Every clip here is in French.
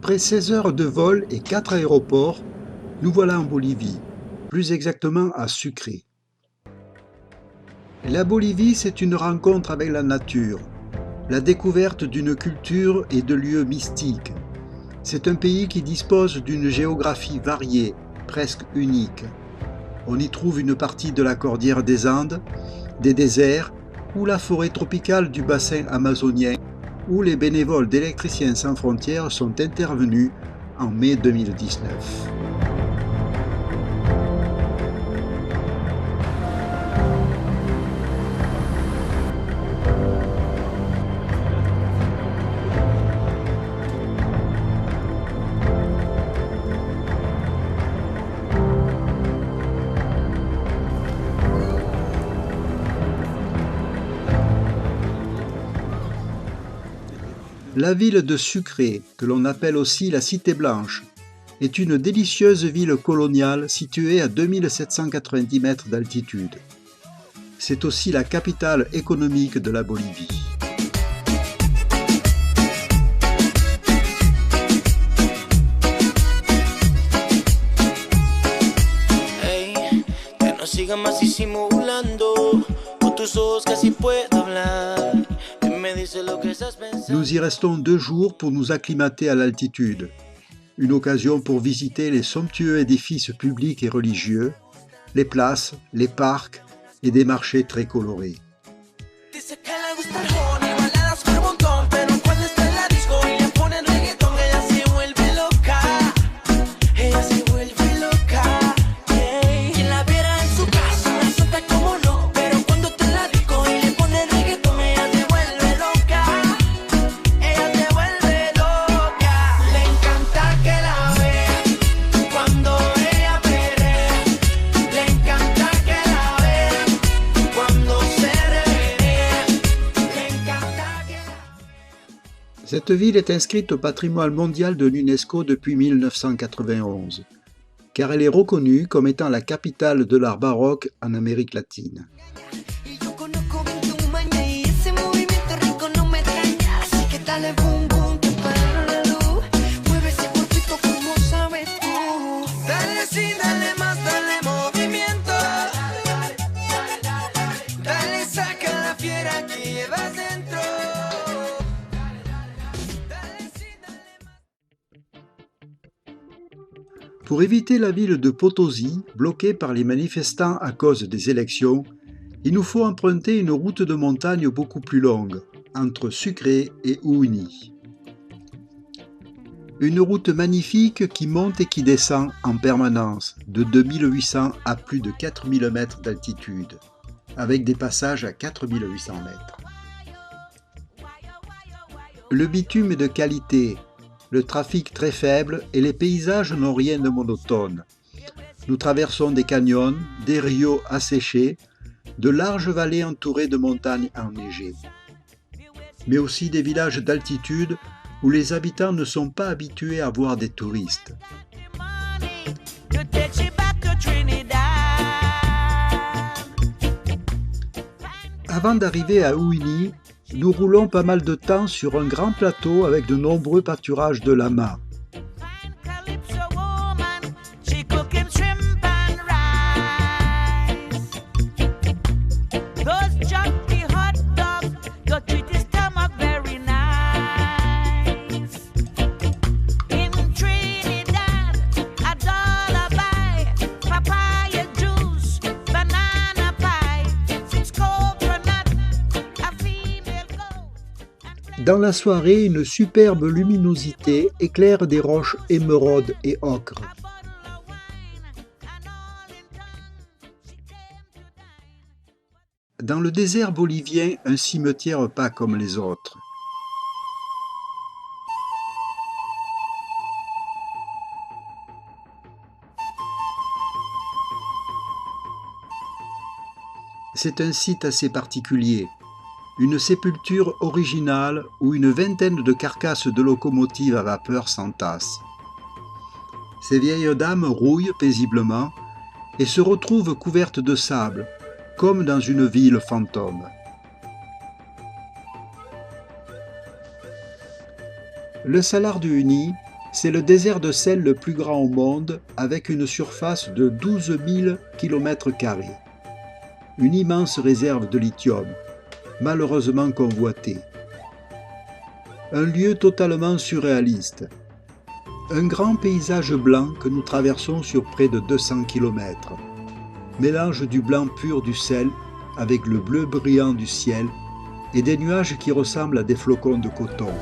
Après 16 heures de vol et 4 aéroports, nous voilà en Bolivie, plus exactement à Sucre. La Bolivie, c'est une rencontre avec la nature, la découverte d'une culture et de lieux mystiques. C'est un pays qui dispose d'une géographie variée, presque unique. On y trouve une partie de la cordillère des Andes, des déserts ou la forêt tropicale du bassin amazonien, où les bénévoles d'Électriciens sans frontières sont intervenus en mai 2019. La ville de Sucre, que l'on appelle aussi la Cité Blanche, est une délicieuse ville coloniale située à 2790 mètres d'altitude. C'est aussi la capitale économique de la Bolivie. Hey, que no siga más disimulando, con tus ojos casi puedo hablar. Nous y restons 2 jours pour nous acclimater à l'altitude. Une occasion pour visiter les somptueux édifices publics et religieux, les places, les parcs et des marchés très colorés. Cette ville est inscrite au patrimoine mondial de l'UNESCO depuis 1991, car elle est reconnue comme étant la capitale de l'art baroque en Amérique latine. Pour éviter la ville de Potosí, bloquée par les manifestants à cause des élections, il nous faut emprunter une route de montagne beaucoup plus longue, entre Sucre et Uyuni. Une route magnifique qui monte et qui descend en permanence, de 2800 à plus de 4000 mètres d'altitude, avec des passages à 4800 mètres. Le bitume est de qualité, le trafic très faible et les paysages n'ont rien de monotone. Nous traversons des canyons, des rios asséchés, de larges vallées entourées de montagnes enneigées, mais aussi des villages d'altitude où les habitants ne sont pas habitués à voir des touristes. Avant d'arriver à Uyuni, nous roulons pas mal de temps sur un grand plateau avec de nombreux pâturages de lamas. Dans la soirée, une superbe luminosité éclaire des roches émeraude et ocre. Dans le désert bolivien, un cimetière pas comme les autres. C'est un site assez particulier. Une sépulture originale où une vingtaine de carcasses de locomotives à vapeur s'entassent. Ces vieilles dames rouillent paisiblement et se retrouvent couvertes de sable, comme dans une ville fantôme. Le Salar de Uyuni, C'est le désert de sel le plus grand au monde, avec une surface de 12 000 km². Une immense réserve de lithium, malheureusement convoitée. Un lieu totalement surréaliste. Un grand paysage blanc que nous traversons sur près de 200 km. Mélange du blanc pur du sel avec le bleu brillant du ciel et des nuages qui ressemblent à des flocons de coton.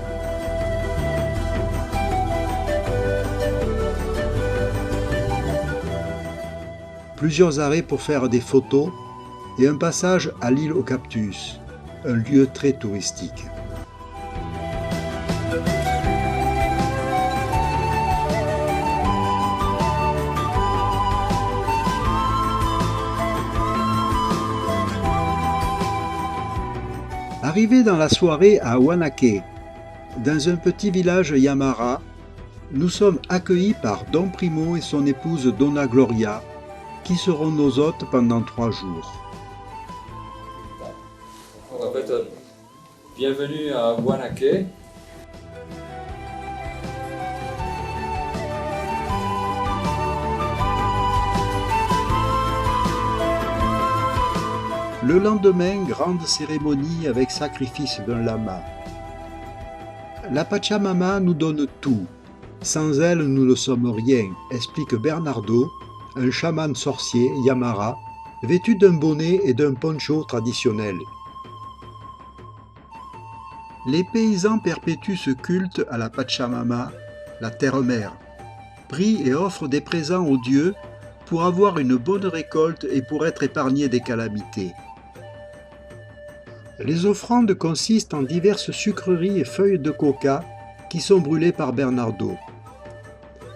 Plusieurs arrêts pour faire des photos et un passage à l'île aux cactus, un lieu très touristique. Arrivé dans la soirée à Wanake, dans un petit village Yamara, nous sommes accueillis par Don Primo et son épouse Donna Gloria, qui seront nos hôtes pendant 3 jours. On répète, bienvenue à Wanake. Le lendemain, grande cérémonie avec sacrifice d'un lama. La Pachamama nous donne tout. Sans elle, nous ne sommes rien, explique Bernardo, un chaman sorcier Yamara, vêtu d'un bonnet et d'un poncho traditionnel. Les paysans perpétuent ce culte à la Pachamama, la terre-mère, prient et offrent des présents aux dieux pour avoir une bonne récolte et pour être épargnés des calamités. Les offrandes consistent en diverses sucreries et feuilles de coca qui sont brûlées par Bernardo.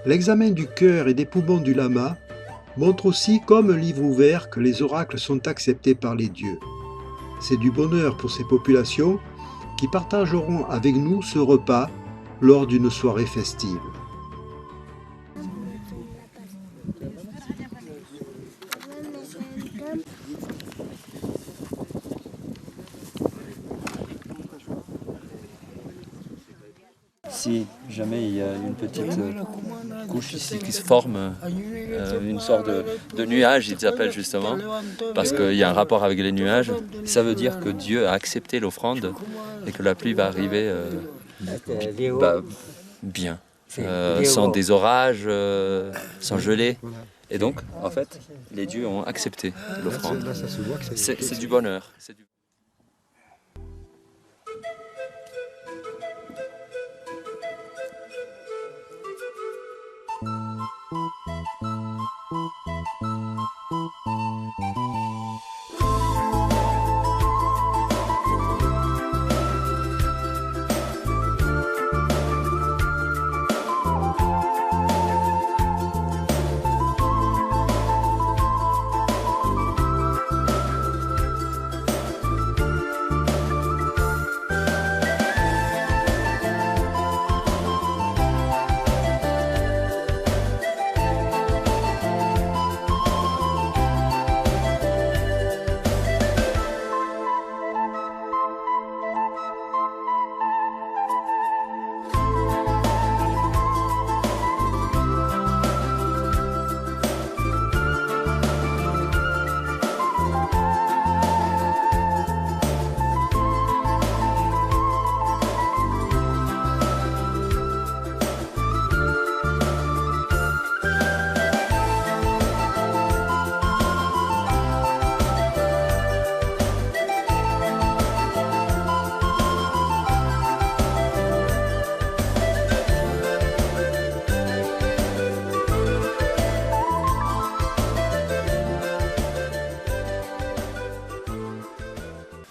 L'examen du cœur et des poumons du lama montre aussi comme un livre ouvert que les oracles sont acceptés par les dieux. C'est du bonheur pour ces populations qui partageront avec nous ce repas lors d'une soirée festive. Si jamais il y a une petite couche ici qui se forme, une sorte de nuage, ils appellent justement, parce qu'il y a un rapport avec les nuages, ça veut dire que Dieu a accepté l'offrande et que la pluie va arriver bien, sans des orages, sans gelée. Et donc, en fait, les dieux ont accepté l'offrande. C'est du bonheur.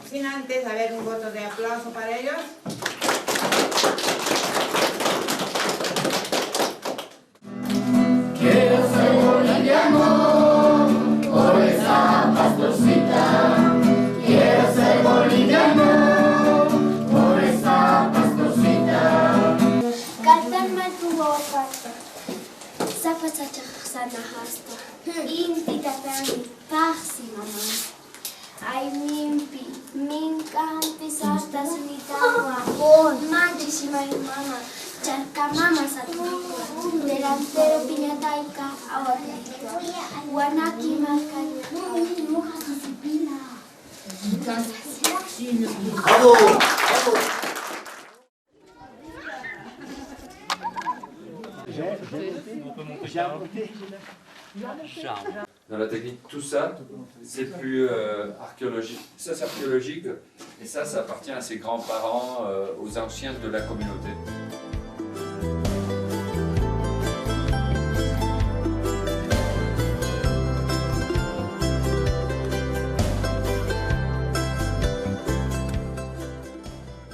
Sin antes haber un voto de aplauso para ellos. Quiero ser boliviano por esa pastorcita. Quiero ser boliviano por esa pastorcita. Kaltan matuopata. Sapatsachaksana hasta. Inti tatani parsi mama. Ai mimpi, minka hanti sastas mitama. Manchisi mama. Charcamama Satuikua, delantero Piñataica, Aguateca, Guanaki Macaya. Dans la technique, tout ça, c'est plus archéologique. Ça, c'est archéologique, et ça appartient à ses grands-parents, aux anciens de la communauté.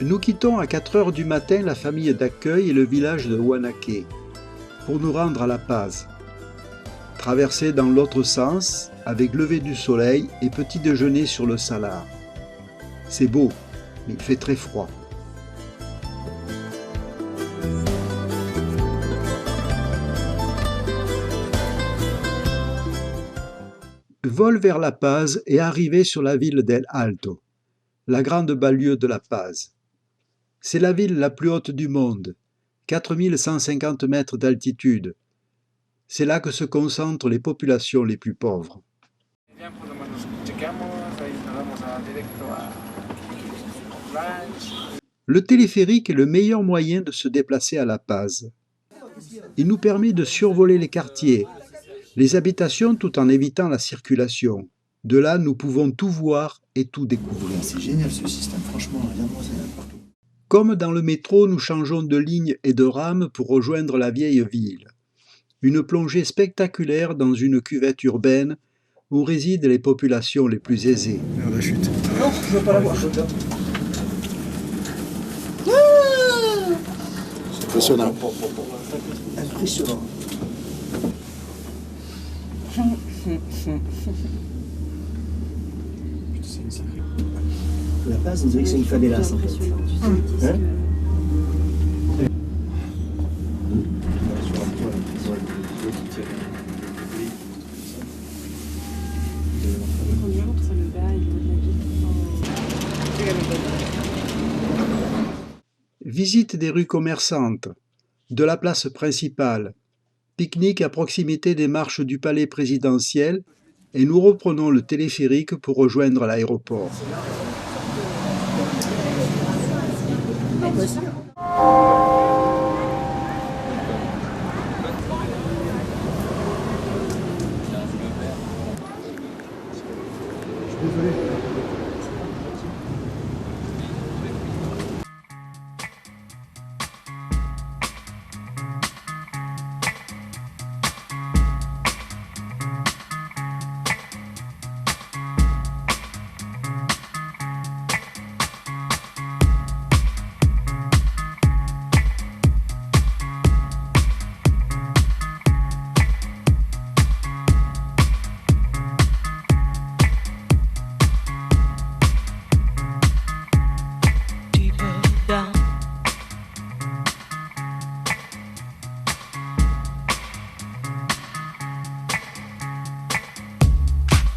Nous quittons à 4 heures du matin la famille d'accueil et le village de Huanaque pour nous rendre à La Paz. Traverser dans l'autre sens avec lever du soleil et petit déjeuner sur le Salar. C'est beau, mais il fait très froid. Vol vers La Paz et arrivé sur la ville d'El Alto, la grande banlieue de La Paz. C'est la ville la plus haute du monde, 4150 mètres d'altitude. C'est là que se concentrent les populations les plus pauvres. Le téléphérique est le meilleur moyen de se déplacer à La Paz. Il nous permet de survoler les quartiers, les habitations tout en évitant la circulation. De là, nous pouvons tout voir et tout découvrir. C'est génial ce système, franchement, rien de moins partout. Comme dans le métro, nous changeons de ligne et de rame pour rejoindre la vieille ville. Une plongée spectaculaire dans une cuvette urbaine où résident les populations les plus aisées. Vers la chute. Non, je veux pas la voir. C'est impressionnant. Impressionnant. La Paz, on dirait que c'est une favelas en fait. Hein? Visite des rues commerçantes, de la place principale, pique-nique à proximité des marches du palais présidentiel et nous reprenons le téléphérique pour rejoindre l'aéroport.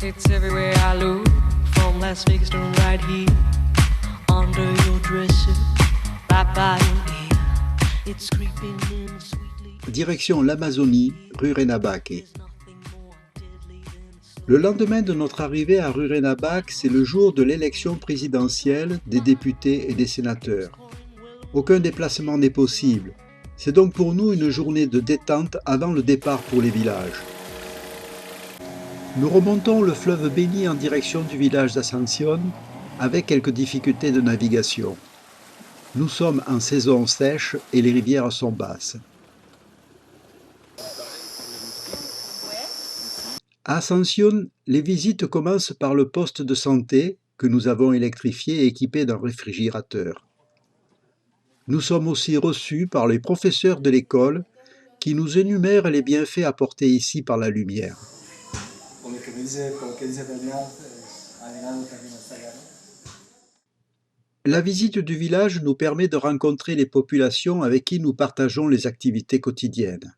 It's everywhere I look, from Las Vegas to right here, under your dresser, right by your ear. It's creeping in sweetly. Direction l'Amazonie, Rurrenabaque. Le lendemain de notre arrivée à Rurrenabaque, c'est le jour de l'élection présidentielle des députés et des sénateurs. Aucun déplacement n'est possible. C'est donc pour nous une journée de détente avant le départ pour les villages. Nous remontons le fleuve Beni en direction du village d'Ascension avec quelques difficultés de navigation. Nous sommes en saison sèche et les rivières sont basses. À Ascension, les visites commencent par le poste de santé que nous avons électrifié et équipé d'un réfrigérateur. Nous sommes aussi reçus par les professeurs de l'école qui nous énumèrent les bienfaits apportés ici par la lumière. La visite du village nous permet de rencontrer les populations avec qui nous partageons les activités quotidiennes.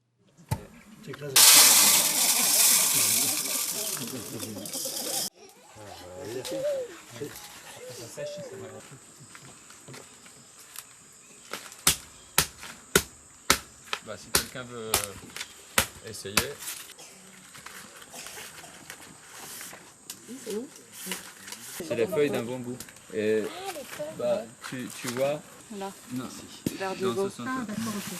Bah, si quelqu'un veut essayer. C'est les feuilles d'un bambou. Et bah, tu vois. Là. Non, si. Vers du Dans beau. ce sens. Ah, d'accord, ok.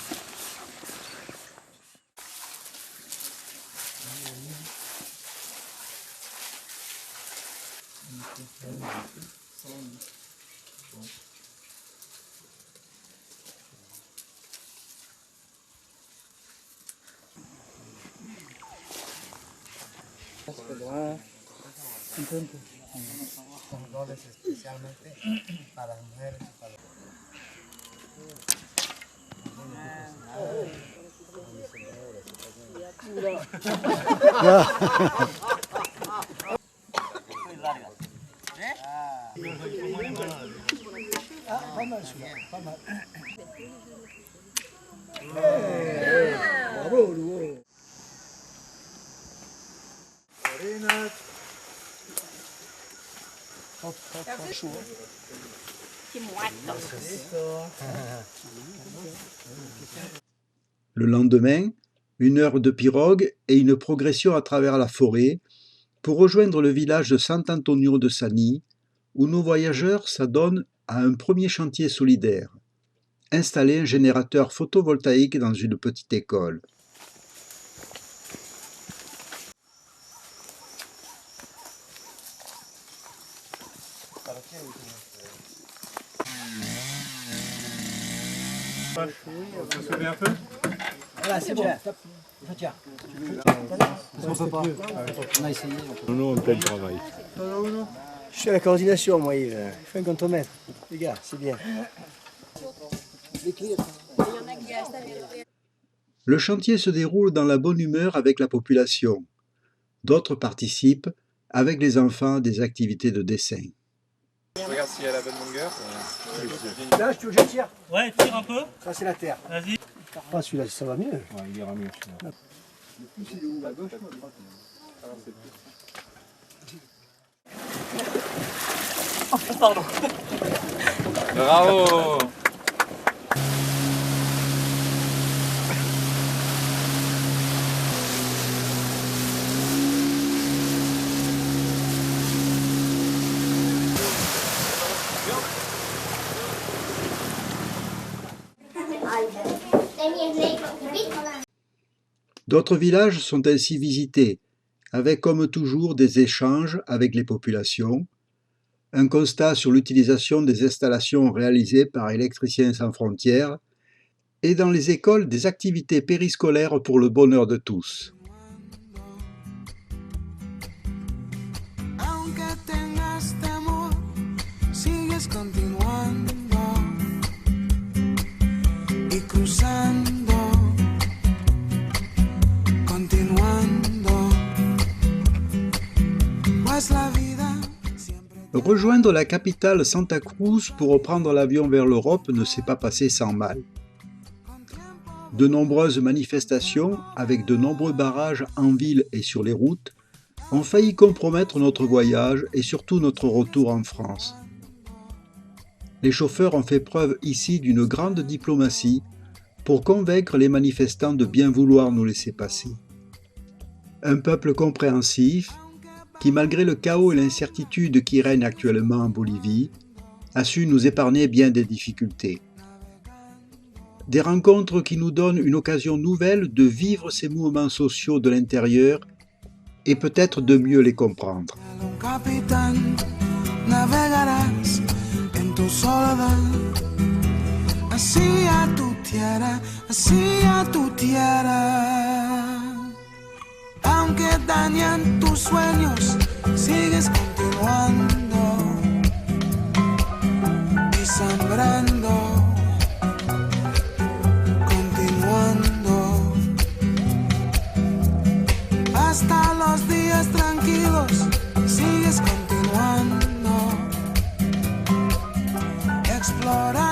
Bravo, Louo. Le lendemain, 1 heure de pirogue et une progression à travers la forêt pour rejoindre le village de Sant'Antonio de Sani, où nos voyageurs s'adonnent à un premier chantier solidaire, installer un générateur photovoltaïque dans une petite école. On se souvient un peu? Voilà, c'est bon. Tiens. On peut pas. On a essayé. Non, on plein de travail. Je suis à la coordination, moi, Yves. Je fais un contremaître. Les gars, c'est bien. Le chantier se déroule dans la bonne humeur avec la population. D'autres participent, avec les enfants, à des activités de dessin. Regarde s'il y a la bonne longueur. Là, tu veux que je tire? Ouais, tire un peu. Ça, c'est la terre. Vas-y. Ah, celui-là, ça va mieux. Ouais, il ira mieux. Oh, pardon. Bravo! D'autres villages sont ainsi visités, avec comme toujours des échanges avec les populations, un constat sur l'utilisation des installations réalisées par Électriciens sans frontières, et dans les écoles des activités périscolaires pour le bonheur de tous. Rejoindre la capitale Santa Cruz pour reprendre l'avion vers l'Europe ne s'est pas passé sans mal. De nombreuses manifestations, avec de nombreux barrages en ville et sur les routes, ont failli compromettre notre voyage et surtout notre retour en France. Les chauffeurs ont fait preuve ici d'une grande diplomatie pour convaincre les manifestants de bien vouloir nous laisser passer. Un peuple compréhensif, qui malgré le chaos et l'incertitude qui règnent actuellement en Bolivie, a su nous épargner bien des difficultés. Des rencontres qui nous donnent une occasion nouvelle de vivre ces mouvements sociaux de l'intérieur et peut-être de mieux les comprendre. Aunque dañan tus sueños, sigues continuando y sangrando, continuando hasta los días tranquilos, sigues continuando, explorando.